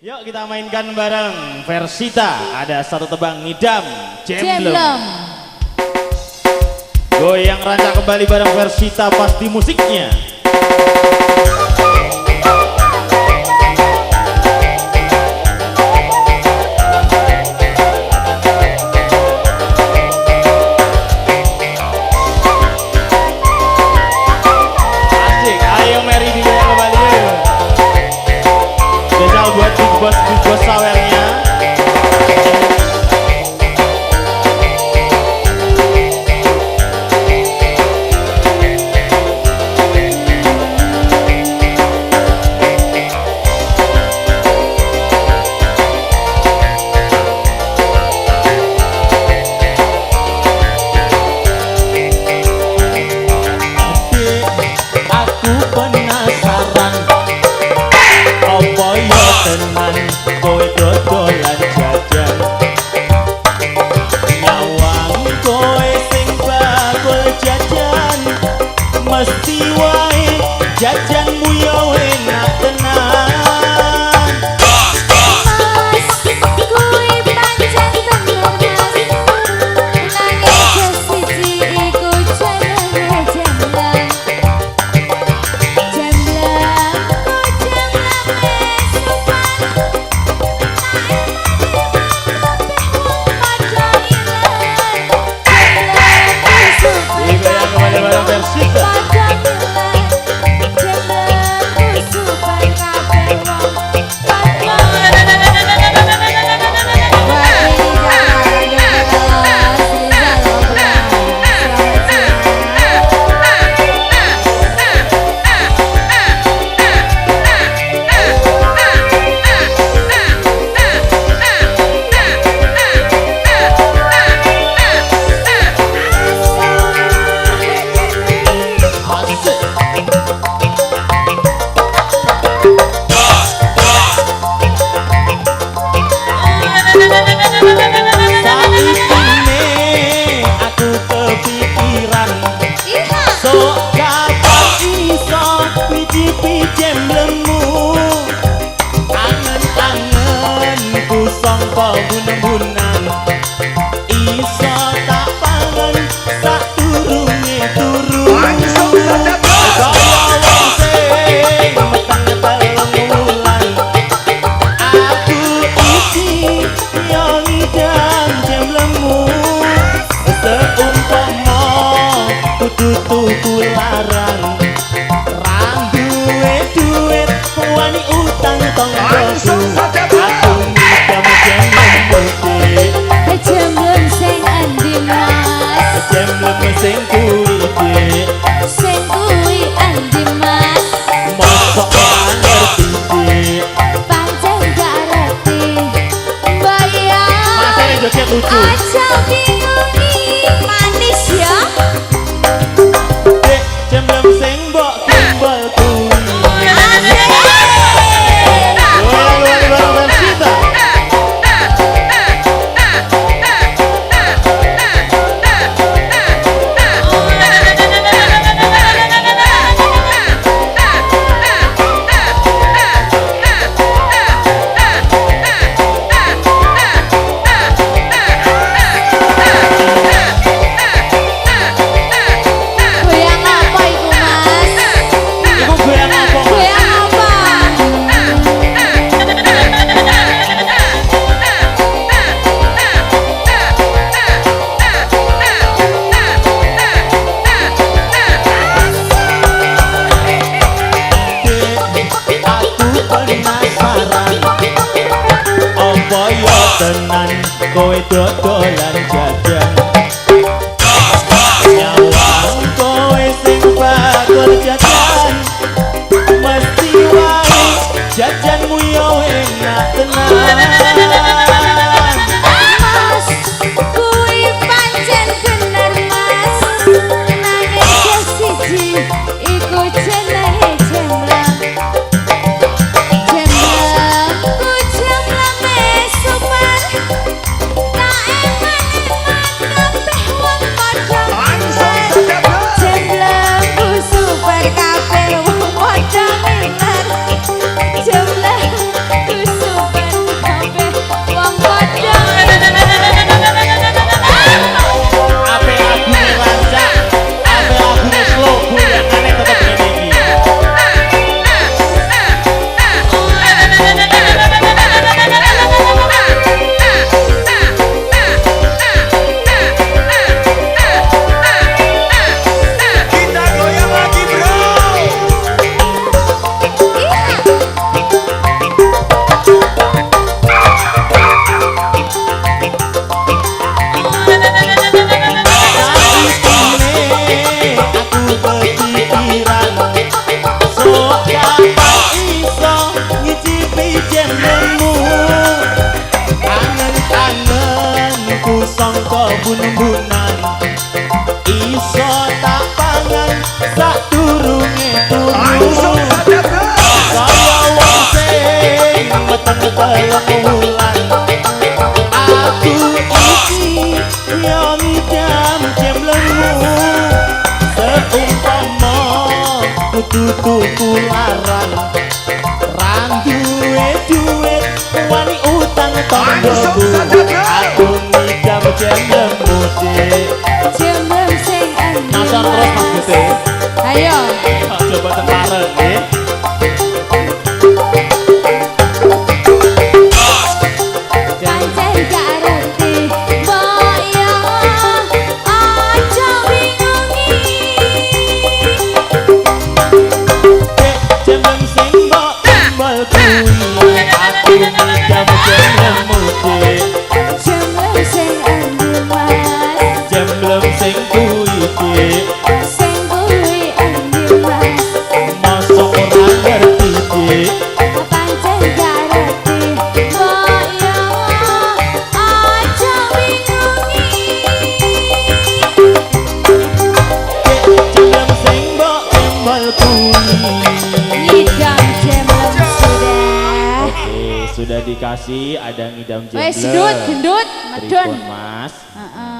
Yuk kita mainkan bareng Versita. Ada satu tebang ngidam Jemblem. Goyang rancak kembali bareng Versita, pasti musiknya. Asik, ayo Mary digoyang kembali yuk. Spesial buat big boss sawernya. Kowe dodolan jajan nyawang kowe sing bakul jajan mesti wae jajanmu yo enak tenan. Bunan-bunan iso tak pangan sak turunge turu kaya wong sing meteng wulan aku iki yo ngidam jemblemu seumpama kudu tuku larang ra duwe duit wani utang tonggoku. Jemblem sing endi mas? Jemblem sing kuwi dik. Sing kuwi endi mas? Mosok ora ngerti dik. Pancen gak ngerti. Bayang. Masane joget lucu. Aja bingungi manis ya. Dik, jemblem sing mbok kumpul kuwi. Tenan kowe dodolan jajan nyawang kowe sing bakul jajan mesti wae jajanmu yo enak tenan. Mas, kuwi pancen bener mas. Nanging siji iku jenenge jemblem. Jemblem ku jembleme super. Tak eman-eman kabeh wong padha minat. Jemblem ku super bun-bunan iso tak pangan sak durunge turu kaya wong sing meten-meten wulan aku iki yo ngidam jemblengmu seumpama kudu tuku larang rang duwe duit wani utang tonggoku aku ngidam jemblengmu dik Jemblem sing endi nasar terus Mas Gute ayo coba tentara dik pancen gak reti mbok yo aja bingungi jemblem sing mbok timbal kuwi aku ngidam jemblengmu dik Jemblem sing endi mas jemblem sing kuwi dik sing kuwi endi mas mosok ora ngerti dik pancen gak reti mbok yo aja bingungi jemblem sing mbok timbal kuwi ngidam jemblem sudah oke sudah dikasih ada ngidam jemblem wes gendut medun Pripun, Mas heeh